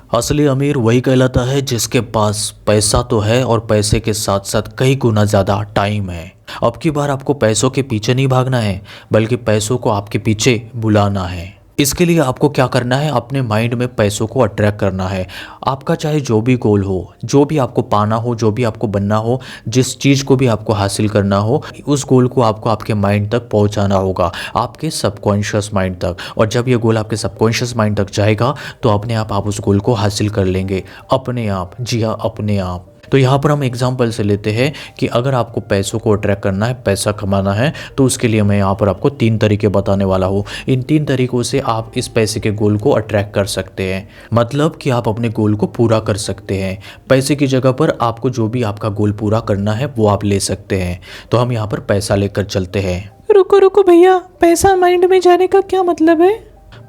असली अमीर वही कहलाता है जिसके पास पैसा तो है और पैसे के साथ साथ कई गुना ज़्यादा टाइम है। अब की बार आपको पैसों के पीछे नहीं भागना है, बल्कि पैसों को आपके पीछे बुलाना है। इसके लिए आपको क्या करना है, अपने माइंड में पैसों को अट्रैक्ट करना है। आपका चाहे जो भी गोल हो, जो भी आपको पाना हो, जो भी आपको बनना हो, जिस चीज़ को भी आपको हासिल करना हो, उस गोल को आपको आपके माइंड तक पहुंचाना होगा, आपके सबकॉन्शियस माइंड तक। और जब ये गोल आपके सबकॉन्शियस माइंड तक जाएगा तो अपने आप उस गोल को हासिल कर लेंगे, अपने आप। जी हाँ, अपने आप। तो यहाँ पर हम एग्जाम्पल से लेते हैं कि अगर आपको पैसों को अट्रैक्ट करना है, पैसा कमाना है, तो उसके लिए मैं यहाँ पर आपको 3 तरीके बताने वाला हूँ। इन 3 तरीकों से आप इस पैसे के गोल को अट्रैक्ट कर सकते हैं, मतलब कि आप अपने गोल को पूरा कर सकते हैं। पैसे की जगह पर आपको जो भी आपका गोल पूरा करना है वो आप ले सकते हैं। तो हम यहाँ पर पैसा लेकर चलते हैं। रुको रुको भैया, पैसा माइंड में जाने का क्या मतलब है?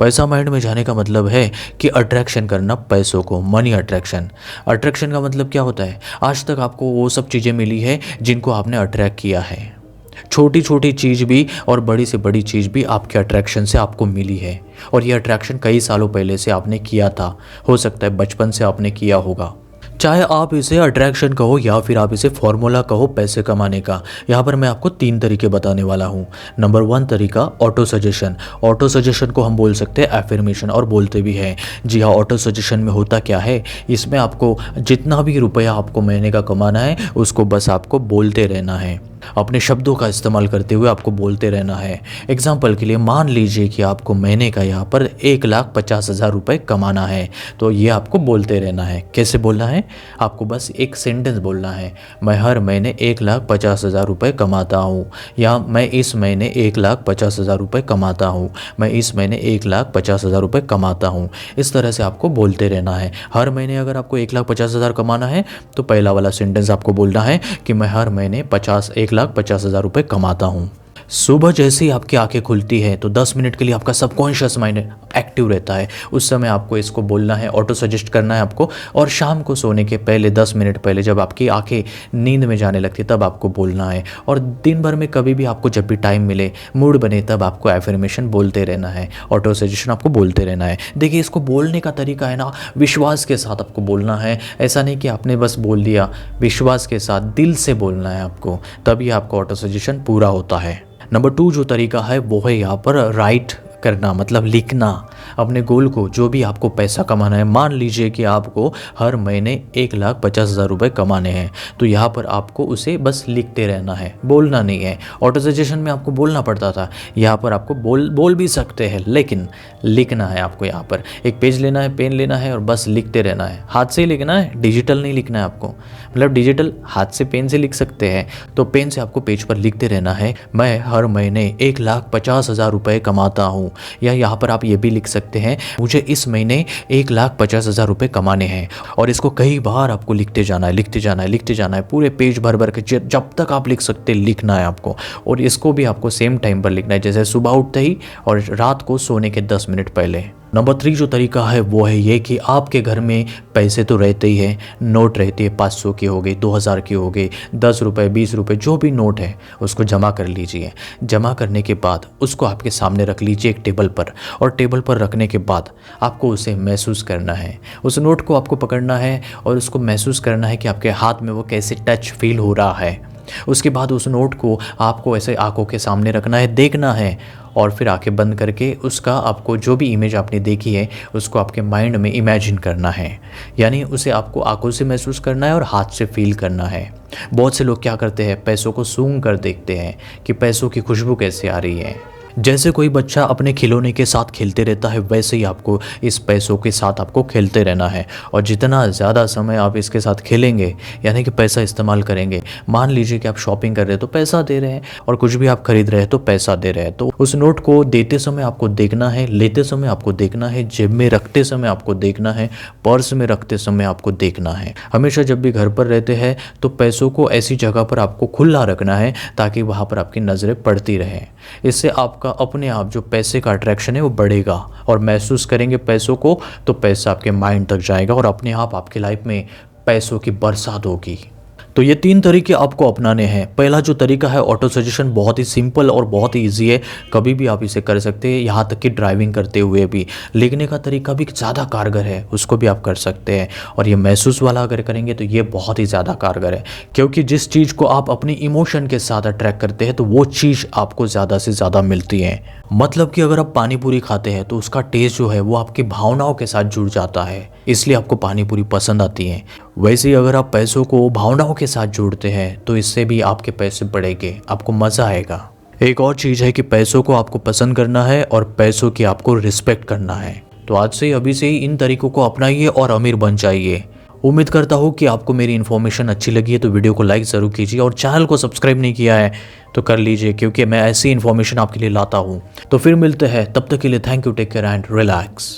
पैसा माइंड में जाने का मतलब है कि अट्रैक्शन करना पैसों को, मनी अट्रैक्शन। अट्रैक्शन का मतलब क्या होता है? आज तक आपको वो सब चीज़ें मिली है जिनको आपने अट्रैक्ट किया है। छोटी छोटी चीज़ भी और बड़ी से बड़ी चीज़ भी आपके अट्रैक्शन से आपको मिली है। और ये अट्रैक्शन कई सालों पहले से आपने किया था, हो सकता है बचपन से आपने किया होगा। चाहे आप इसे अट्रैक्शन कहो या फिर आप इसे फॉर्मूला कहो पैसे कमाने का। यहाँ पर मैं आपको 3 तरीके बताने वाला हूँ। नंबर 1 तरीका, ऑटो सजेशन। ऑटो सजेशन को हम बोल सकते हैं एफर्मेशन, और बोलते भी हैं। जी हाँ, ऑटो सजेशन में होता क्या है, इसमें आपको जितना भी रुपया आपको महीने का कमाना है उसको बस आपको बोलते रहना है, अपने शब्दों का इस्तेमाल करते हुए आपको बोलते रहना है। एग्जाम्पल के लिए मान लीजिए कि आपको महीने का यहाँ पर 1,50,000 रुपये कमाना है, तो ये आपको बोलते रहना है। कैसे बोलना है? आपको बस एक सेंटेंस बोलना है, मैं हर महीने 1,50,000 रुपये कमाता हूँ, या मैं इस महीने 1,50,000 रुपये कमाता हूँ, मैं इस महीने 1,50,000 रुपये कमाता हूँ। इस तरह से आपको बोलते रहना है। हर महीने अगर आपको 1,50,000 कमाना है तो पहला वाला सेंटेंस आपको बोलना है कि मैं हर महीने 1,50,000 रुपये कमाता हूँ। सुबह जैसे ही आपकी आंखें खुलती है तो 10 मिनट के लिए आपका सबकॉन्शियस माइंड एक्टिव रहता है। उस समय आपको इसको बोलना है, ऑटो सजेस्ट करना है आपको। और शाम को सोने के पहले 10 मिनट पहले जब आपकी आंखें नींद में जाने लगती है तब आपको बोलना है। और दिन भर में कभी भी आपको जब भी टाइम मिले, मूड बने, तब आपको एफर्मेशन बोलते रहना है, ऑटो सजेशन आपको बोलते रहना है। देखिए, इसको बोलने का तरीका है ना, विश्वास के साथ आपको बोलना है। ऐसा नहीं कि आपने बस बोल दिया, विश्वास के साथ दिल से बोलना है आपको, तभी आपका ऑटो सजेशन पूरा होता है। नंबर 2 जो तरीका है वो है यहाँ पर राइट करना, मतलब लिखना अपने गोल को। जो भी आपको पैसा कमाना है, मान लीजिए कि आपको हर महीने 1,50,000 रुपये कमाने हैं, तो यहाँ पर आपको उसे बस लिखते रहना है, बोलना नहीं है। ऑटो सजेशन में आपको बोलना पड़ता था, यहाँ पर आपको बोल भी सकते हैं, लेकिन लिखना है आपको। यहाँ पर एक पेज लेना है, पेन लेना है और बस लिखते रहना है। हाथ से ही लिखना है, डिजिटल नहीं लिखना है आपको। मतलब डिजिटल हाथ से पेन से लिख सकते हैं, तो पेन से आपको पेज पर लिखते रहना है, मैं हर महीने 1,50,000 रुपये कमाता हूँ। या यहाँ पर आप ये भी लिख सकते हैं, मुझे इस महीने 1,50,000 रुपये कमाने हैं। और इसको कई बार आपको लिखते जाना है, लिखते जाना है, लिखते जाना है, पूरे पेज भर भर के जब तक आप लिख सकते लिखना है आपको। और इसको भी आपको सेम टाइम पर लिखना है, जैसे सुबह उठते ही और रात को सोने के 10 मिनट पहले। नंबर 3 जो तरीका है वो है ये कि आपके घर में पैसे तो रहते ही हैं, नोट रहती है, 500 की हो गई, 2,000 की हो गई, 10 रुपये, 20 रुपये, जो भी नोट है उसको जमा कर लीजिए। जमा करने के बाद उसको आपके सामने रख लीजिए एक टेबल पर। और टेबल पर रखने के बाद आपको उसे महसूस करना है, उस नोट को आपको पकड़ना है और उसको महसूस करना है कि आपके हाथ में वो कैसे टच फील हो रहा है। उसके बाद उस नोट को आपको ऐसे आंखों के सामने रखना है, देखना है, और फिर आंखें बंद करके उसका आपको जो भी इमेज आपने देखी है उसको आपके माइंड में इमेजिन करना है। यानी उसे आपको आंखों से महसूस करना है और हाथ से फील करना है। बहुत से लोग क्या करते हैं, पैसों को सूंघ कर देखते हैं कि पैसों की खुशबू कैसे आ रही है। जैसे कोई बच्चा अपने खिलौने के साथ खेलते रहता है, वैसे ही आपको इस पैसों के साथ आपको खेलते रहना है। और जितना ज़्यादा समय आप इसके साथ खेलेंगे, यानी कि पैसा इस्तेमाल करेंगे, मान लीजिए कि आप शॉपिंग कर रहे हैं तो पैसा दे रहे हैं, और कुछ भी आप खरीद रहे हैं तो पैसा दे रहे हैं, तो उस नोट को देते समय आपको देखना है, लेते समय आपको देखना है, जेब में रखते समय आपको देखना है, पर्स में रखते समय आपको देखना है। हमेशा जब भी घर पर रहते हैं तो पैसों को ऐसी जगह पर आपको खुला रखना है ताकि वहाँ पर आपकी नज़रें पड़ती रहें। इससे आपका अपने आप जो पैसे का अट्रैक्शन है वो बढ़ेगा, और महसूस करेंगे पैसों को तो पैसा आपके माइंड तक जाएगा और अपने आप आपकी लाइफ में पैसों की बरसात होगी। तो ये 3 तरीके आपको अपनाने हैं। पहला जो तरीका है ऑटो सजेशन, बहुत ही सिंपल और बहुत ही ईजी है, कभी भी आप इसे कर सकते हैं, यहाँ तक कि ड्राइविंग करते हुए भी। लिखने का तरीका भी ज़्यादा कारगर है, उसको भी आप कर सकते हैं। और ये महसूस वाला अगर करेंगे तो ये बहुत ही ज़्यादा कारगर है, क्योंकि जिस चीज़ को आप अपनी इमोशन के साथ अट्रैक्ट करते हैं तो वो चीज़ आपको ज़्यादा से ज़्यादा मिलती है। मतलब कि अगर आप पानी पूरी खाते हैं तो उसका टेस्ट जो है वो आपकी भावनाओं के साथ जुड़ जाता है, इसलिए आपको पानी पूरी पसंद आती है। वैसे ही अगर आप पैसों को भावनाओं के साथ जोड़ते हैं तो इससे भी आपके पैसे बढ़ेंगे, आपको मज़ा आएगा। एक और चीज़ है कि पैसों को आपको पसंद करना है और पैसों की आपको रिस्पेक्ट करना है। तो आज से अभी से ही इन तरीकों को अपनाइए और अमीर बन जाइए। उम्मीद करता हूँ कि आपको मेरी इन्फॉर्मेशन अच्छी लगी है, तो वीडियो को लाइक ज़रूर कीजिए और चैनल को सब्सक्राइब नहीं किया है तो कर लीजिए, क्योंकि मैं ऐसी इन्फॉर्मेशन आपके लिए लाता हूँ। तो फिर मिलते हैं, तब तक के लिए thank you, take care and relax.